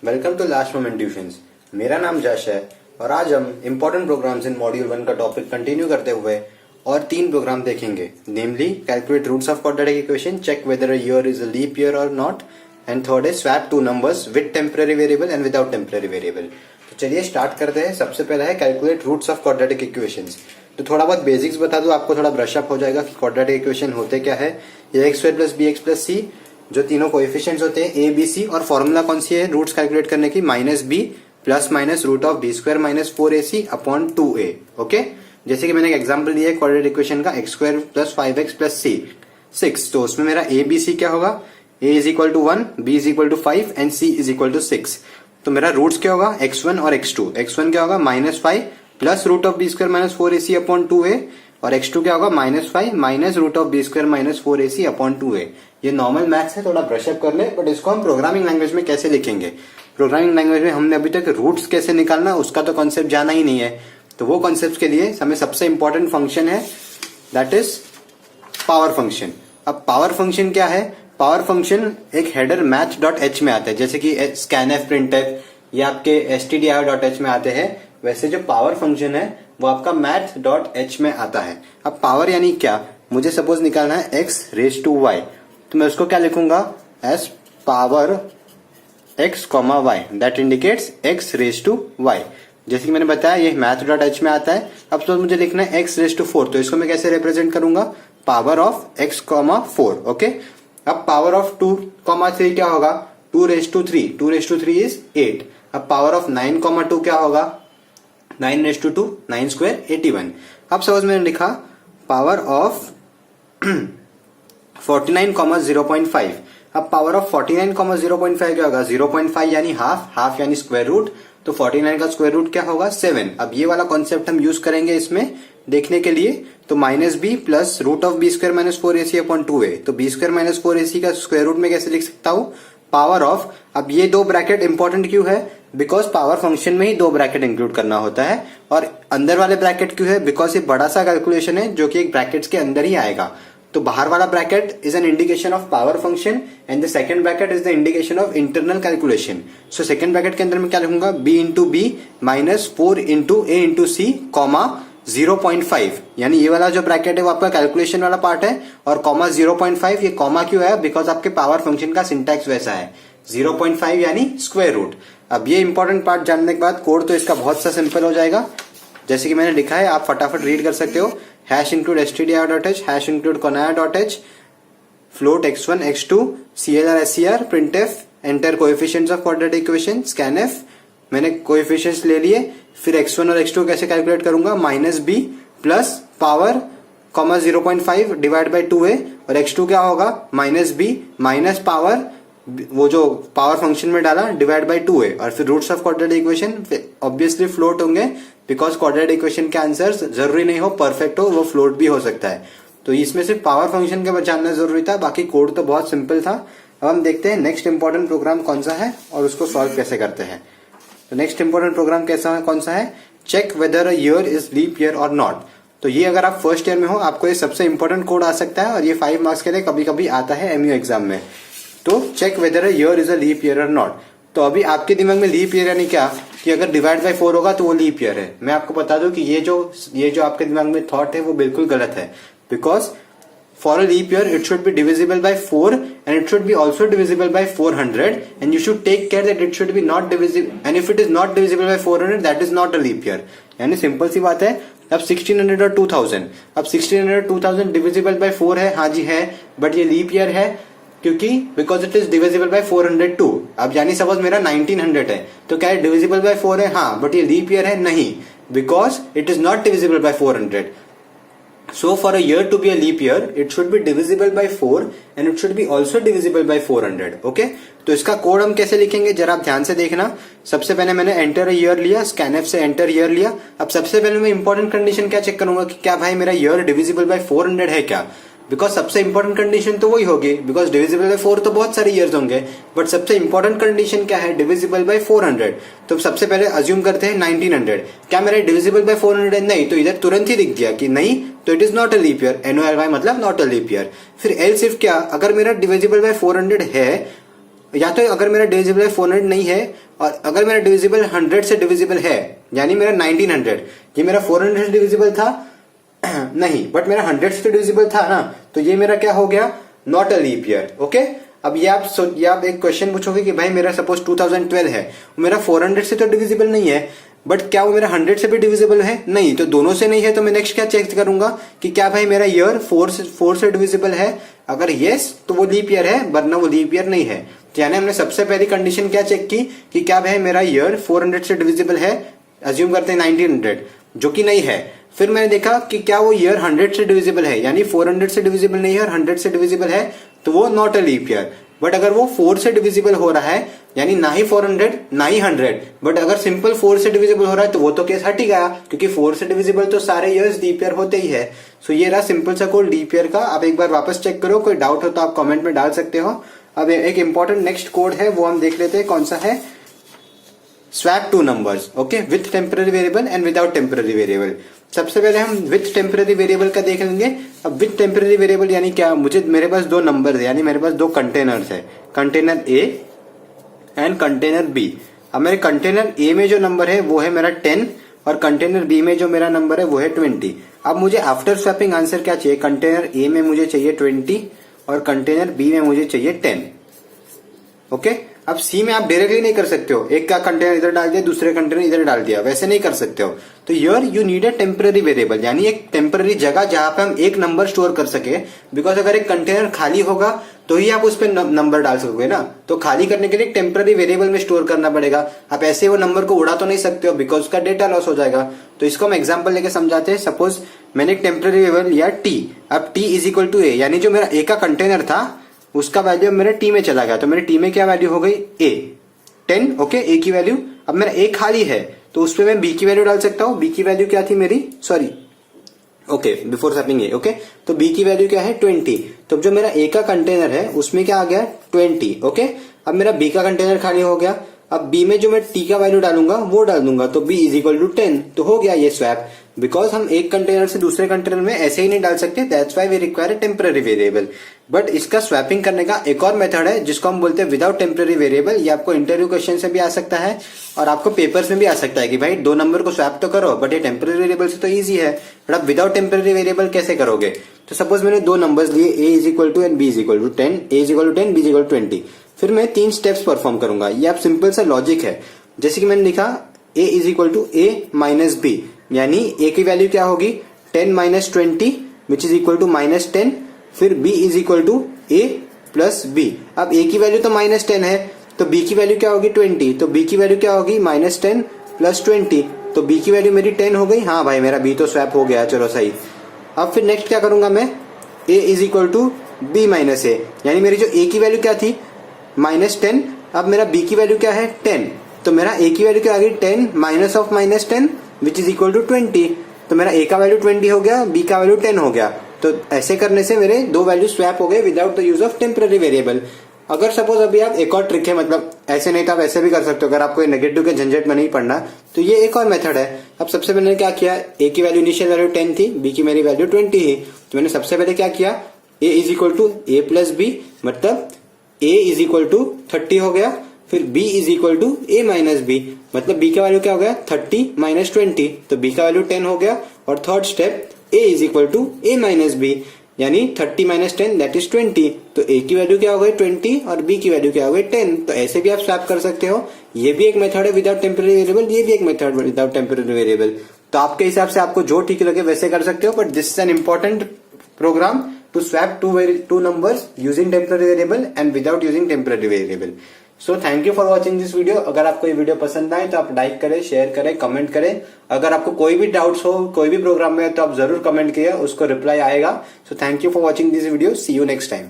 Welcome to last moment tuitions. मेरा नाम जश है और आज हम इंपॉर्टेंट प्रोग्राम्स इन मॉड्यूल 1 का टॉपिक कंटिन्यू करते हुए और 3 प्रोग्राम देखेंगे, namely calculate roots of quadratic equation, check whether a year is a leap year और नॉट, एंड थर्ड है swap two numbers with temporary variable and without temporary variable. तो चलिए start करते हैं। सबसे पहला है calculate roots of quadratic equations. तो थोड़ा बहुत बेसिक्स बता दूं, आपको थोड़ा ब्रशअप हो जाएगा कि क्वाड्रेटिक इक्वेशन होते क्या है। ये x square plus b x plus c जो तीनों कोएफिशिएंट्स होते हैं ए बी सी, और फॉर्मूला कौन सी है रूट्स कैलकुलेट करने की, minus b plus minus root of b square minus 4ac upon 2a। Okay, जैसे कि मैंने एक एग्जांपल दिया है क्वाड्रेटिक इक्वेशन का, x square plus 5x plus c 6। तो उसमें मेरा ए बी सी क्या होगा, a is equal to 1, b is equal to 5 and c is equal to 6। तो मेरा रूट्स क्या होगा, x1 और x2। x1 क्या होगा minus 5 plus root of b square minus 4ac upon 2a, और x2 क्या होगा minus 5 minus root of b square minus 4ac upon 2a। ये नॉर्मल मैथ्स है, थोड़ा ब्रशअप कर ले, बट इसको हम प्रोग्रामिंग लैंग्वेज में कैसे लिखेंगे। प्रोग्रामिंग लैंग्वेज में हमने अभी तक रूट्स कैसे निकालना उसका तो कॉन्सेप्ट जाना ही नहीं है। तो वो कॉन्सेप्ट के लिए हमें सबसे इंपॉर्टेंट फंक्शन है, दैट इज पावर फंक्शन। अब पावर फंक्शन क्या है, पावर फंक्शन एक हेडर मैथ डॉट एच में आता है, जैसे कि स्कैनएफ प्रिंटएफ या आपके stdio.h में आते हैं, वैसे जो पावर फंक्शन है वो आपका मैथ डॉट एच में आता है। अब पावर यानी क्या, मुझे सपोज निकालना है x रेज टू y, तो मैं उसको क्या लिखूंगा एज पावर x कॉमा वाई, that indicates x raise to y। जैसे कि मैंने बताया ये मैथ डॉट एच में आता है। अब तो मुझे लिखना है x रेज टू 4, तो इसको मैं कैसे रिप्रेजेंट करूंगा, power of x comma 4। Okay, अब पावर ऑफ 2 कॉमा 3 क्या होगा, 2 raise to 3, 2 raise to 3 is 8। अब पावर ऑफ 9 कॉमा 2 क्या होगा, 9 रेज टू 2, 9 स्क्वायर 81। अब सपोज मैंने लिखा पावर ऑफ 49 कॉमा 0.5। अब पावर ऑफ 49 कॉमा 0.5 क्या होगा, 0.5 यानी हाफ, हाफ यानी स्क्वायर रूट, तो 49 का स्क्वायर रूट क्या होगा 7। अब ये वाला कॉन्सेप्ट हम यूज करेंगे इसमें देखने के लिए। तो minus b plus root of b square minus 4ac upon 2a, तो बी स्क्वायर माइनस 4ac का स्क्वायर रूट में कैसे लिख सकता हूं, पावर ऑफ। अब ये दो ब्रैकेट इंपॉर्टेंट क्यों है, बिकॉज पावर फंक्शन में ही दो ब्रैकेट इंक्लूड करना होता है। और अंदर वाले ब्रैकेट क्यों है, बिकॉज ये बड़ा सा कैलकुलेशन है जो कि एक ब्रैकेट्स के अंदर ही आएगा। तो बाहर वाला bracket is an indication of power function and the second bracket is the indication of internal calculation. So second bracket के अंदर मैं क्या लिखूंगा, b into b minus 4 into a into c comma 0.5, यानी ये वाला जो ब्रैकेट है वो आपका कैलकुलेशन वाला पार्ट है, और कॉमा 0.5। ये कॉमा क्यों है, बिकॉज आपके पावर फंक्शन का सिंटैक्स वैसा है, 0.5 यानी स्क्वायर रूट। अब ये इंपॉर्टेंट पार्ट जानने के बाद कोड तो इसका बहुत सा सिंपल हो जाएगा। जैसे कि मैंने लिखा है, आप फटाफट रीड कर सकते हो। Hash include stdio.h, hash include conaya.h, float x1 x2 clr scr printf, enter coefficients of quadratic equation scanf। मैंने कोएफिशिएंट्स ले लिए, फिर x1 और x2 कैसे कैलकुलेट करूंगा, minus b plus power comma 0.5 divide by 2a, और x2 क्या होगा माइनस बी माइनस पावर, वो जो पावर फंक्शन में डाला डिवाइड बाई 2a, और फिर roots of quadratic equation obviously float होंगे, बिकॉज क्वाड्रेटिक इक्वेशन के आंसर्स जरूरी नहीं हो परफेक्ट हो, वो फ्लोट भी हो सकता है। तो इसमें सिर्फ पावर फंक्शन के जानना जरूरी था, बाकी कोड तो बहुत सिंपल था। अब हम देखते हैं नेक्स्ट इंपॉर्टेंट प्रोग्राम कौन सा है और उसको सॉल्व कैसे करते हैं। तो नेक्स्ट इंपॉर्टेंट प्रोग्राम कैसा है, कौन सा है, check whether a year is leap year और नॉट। तो ये अगर आप फर्स्ट ईयर में हो आपको ये सबसे इंपॉर्टेंट कोड आ सकता है, और ये 5 मार्क्स के लिए कभी कभी आता है MU एग्जाम में। तो check whether a year is a leap year और नॉट। तो अभी आपके दिमाग में लीप ईयर यानी क्या, कि अगर डिवाइड बाय 4 होगा तो वो लीप ईयर है। मैं आपको बता दूं कि ये जो आपके दिमाग में थॉट है वो बिल्कुल गलत है, because for a leap year it should be divisible by 4 and it should be also divisible by 400, and you should take care that it should be not divisible, and if it is not divisible by 400 that is not a leap year. यानी simple सी बात है। अब 1600 और 2000, अब 1600 2000 divisible by 4 है, हाँ जी है, बट ये लीप ईयर है क्योंकि because it is divisible by 402। अब यानी सपोज मेरा 1900 है, तो क्या है डिविजिबल बाय 4 है, हाँ, बट ये लीप ईयर है नहीं, because it is not divisible by 400। So for a year to be a leap year, it should be divisible by 4 and it should be also divisible by 400. Okay? तो इसका code हम कैसे लिखेंगे जरा आप ध्यान से देखना। सबसे पहले मैंने एंटर ईयर लिया, स्कैनएफ से एंटर ईयर लिया। अब सबसे पहले मैं इंपॉर्टेंट कंडीशन क्या चेक करूंगा कि क्या भाई मेरा ईयर डिविजिबल बाय 400 है क्या, बिकॉज सबसे इंपॉर्टेंट कंडीशन तो वही होगी, बिकॉज डिविजिबल बाय 4 तो बहुत सारे ईयर्स होंगे, बट सबसे इंपॉर्टेंट कंडीशन क्या है, डिविजिबल बाय 400। तो सबसे पहले अज्यूम करते हैं 1900, क्या मेरा डिविजिबल बाय 400 है, नहीं, तो इधर तुरंत ही दिख दिया कि नहीं, तो it is not a leap year, NOLY मतलब नॉट अ लीप ईयर। फिर एल्स इफ क्या, अगर मेरा डिविजिबल बाय 400 है या तो अगर मेरा डिविजिबल 400 नहीं है और अगर मेरा डिविजिबल 100 से डिविजिबल है, यानी मेरा 1900, ये मेरा 400 से डिविजिबल था नहीं, बट मेरा 100 से डिविजिबल था ना, तो ये मेरा क्या हो गया, not a leap year. Okay, अब ये आप एक क्वेश्चन पूछोगे कि भाई मेरा सपोज 2012 है, मेरा 400 से तो डिविजिबल नहीं है, बट क्या वो मेरा 100 से भी डिविजिबल है, नहीं, तो दोनों से नहीं है, तो मैं नेक्स्ट क्या चेक करूंगा कि क्या भाई मेरा ईयर 4 से डिविजिबल है, अगर यस तो वो लीप ईयर है, वरना वो लीप ईयर नहीं है। तो यानी हमने सबसे पहली कंडीशन क्या चेक की कि क्या भाई मेरा ईयर 400 से डिविजिबल है, अज्यूम करते हैं 1900, जो कि नहीं है। फिर मैंने देखा कि क्या वो ईयर 100 से डिविजिबल है, यानी 400 से डिविजिबल नहीं है और 100 से डिविजिबल है, तो वो not a leap year. But अगर वो 4 से डिविजिबल हो रहा है, यानी ना ही 400 ना ही 100, बट अगर सिंपल 4 से डिविजिबल हो रहा है, तो वो तो केस हट ही गया, क्योंकि 4 से डिविजिबल तो सारे ईयर्स लीप ईयर होते ही है। सो ये रहा सिंपल सा कोड लीप ईयर का। आप एक बार वापस चेक करो, कोई डाउट हो तो आप कमेंट में डाल सकते हो। अब एक इंपॉर्टेंट नेक्स्ट कोड है, वो हम देख लेते हैं कौन सा है। Swap two numbers, okay, with temporary variable and without temporary variable. सबसे पहले हम विथ टेम्पररी वेरिएबल का देख लेंगे। अब विथ टेम्पररी वेरिएबल यानी क्या, मेरे पास दो नंबर है, यानी मेरे पास दो कंटेनर्स है, container A and container B. अब मेरे कंटेनर ए में जो नंबर है वो है मेरा 10 और कंटेनर बी में जो मेरा नंबर है वो है 20। अब मुझे आफ्टर स्वैपिंग आंसर क्या चाहिए, कंटेनर ए में मुझे चाहिए 20 और कंटेनर बी में मुझे चाहिए 10। ओके, अब सी में आप डायरेक्टली नहीं कर सकते हो, एक का कंटेनर इधर डाल दिया, दूसरे कंटेनर इधर डाल दिया, वैसे नहीं कर सकते हो। तो here you need a temporary variable, यानी एक टेम्पररी जगह जहां पे हम एक नंबर स्टोर कर सके। बिकॉज अगर एक कंटेनर खाली होगा तो ही आप उस पर नंबर डाल सकोगे ना, तो खाली करने के लिए एक टेम्पररी वेरिएबल में स्टोर करना पड़ेगा। आप ऐसे वो नंबर को उड़ा तो नहीं सकते हो, बिकॉज उसका डेटा लॉस हो जाएगा। तो इसको हम एग्जाम्पल लेके समझाते हैं। सपोज मैंने एक टेम्पररी वेरिएबल लिया टी, अब टी इज इक्वल टू ए, यानी जो मेरा ए का कंटेनर था उसका वैल्यू मेरे टी में चला गया, तो मेरे टी में क्या वैल्यू हो गई, ए 10। ओके, ए की वैल्यू, अब मेरा ए खाली है तो उस पर मैं बी की वैल्यू डाल सकता हूं। बी की वैल्यू क्या थी मेरी, सॉरी, ओके, बिफोर स्वैपिंग ए, ओके, तो बी की वैल्यू क्या है 20। तो जो मेरा ए का कंटेनर है उसमें क्या आ गया 20। ओके, अब मेरा बी का कंटेनर खाली हो गया, अब बी में जो मैं टी का वैल्यू डालूंगा वो डाल दूंगा, तो बी इज इक्वल टू 10। तो हो गया ये स्वैप। बिकॉज हम एक कंटेनर से दूसरे कंटेनर में ऐसे ही नहीं डाल सकते, that's why we require a temporary variable. But इसका स्वैपिंग करने का एक और मेथड है जिसको हम बोलते हैं विदाउट टेम्पररी वेरिएबल। ये आपको इंटरव्यू क्वेश्चन से भी आ सकता है और आपको पेपर्स में भी आ सकता है कि भाई दो नंबर को स्वैप तो करो, बट ये टेम्पररी वेरिएबल से तो ईजी है, बट आप विदाउट टेम्पररी वेरिएबल कैसे करोगे। तो सपोज मैंने दो नंबर्स लिए, a is equal to and b is equal to 10, a is equal to 10, b is equal to 20। फिर मैं 3 स्टेप्स परफॉर्म करूंगा। ये आप सिंपल सा लॉजिक है, जैसे कि मैंने लिखा a is equal to a minus b, यानी a की वैल्यू क्या होगी 10 माइनस 20 which is equal to minus 10। फिर b is equal to a plus b. अब a की वैल्यू तो माइनस 10 है, तो b की वैल्यू क्या होगी 20, तो b की वैल्यू क्या होगी माइनस 10 प्लस 20, तो b की वैल्यू मेरी 10 हो गई। हाँ भाई मेरा b तो स्वैप हो गया, चलो सही। अब फिर नेक्स्ट क्या करूंगा मैं, a is equal to b minus a, यानी मेरी जो a की वैल्यू क्या थी माइनस 10, अब मेरा b की वैल्यू क्या है 10, तो मेरा a की वैल्यू क्या आ गई 10 minus of minus 10 which is equal to 20। तो मेरा a का वैल्यू 20 हो गया, b का वैल्यू 10 हो गया। तो ऐसे करने से मेरे दो वैल्यू स्वैप हो गए without the use of temporary variable. अगर सपोज अभी आप एक और ट्रिक है, मतलब ऐसे नहीं तो आप ऐसे भी कर सकते हो, अगर आपको नेगेटिव के झंझट में नहीं पड़ना, तो ये एक और मेथड है। अब सबसे पहले क्या किया, a की वैल्यू इनिशियल वैल्यू 10 थी, b की मेरी वैल्यू 20 थी, तो मैंने सबसे पहले क्या किया, a is equal to a plus b, मतलब a इज इक्वल टू 30 हो गया। फिर b is equal to a minus b, मतलब b का वैल्यू क्या हो गया 30 माइनस 20, तो b का वैल्यू 10 हो गया। और third step a is equal to a minus b, यानी 30 माइनस 10 दैट इज 20, तो a की वैल्यू क्या हो गई 20 और b की वैल्यू क्या हो गई 10। तो ऐसे भी आप स्वैप कर सकते हो। ये भी एक मेथड है विदाउट टेम्पररी वेरिएबल, ये भी एक मेथड विदाउट टेम्पररी वेरिएबल। तो आपके हिसाब से आपको जो ठीक लगे वैसे कर सकते हो, but this is an important program to swap two numbers using temporary variable and without using temporary variable. So thank you for watching this video. अगर आपको ये वीडियो पसंद आए तो आप लाइक करें, शेयर करें, कमेंट करें। अगर आपको कोई भी डाउट्स हो कोई भी प्रोग्राम में तो आप जरूर कमेंट कीजिए, उसको रिप्लाई आएगा। So thank you for watching this video. See you next time.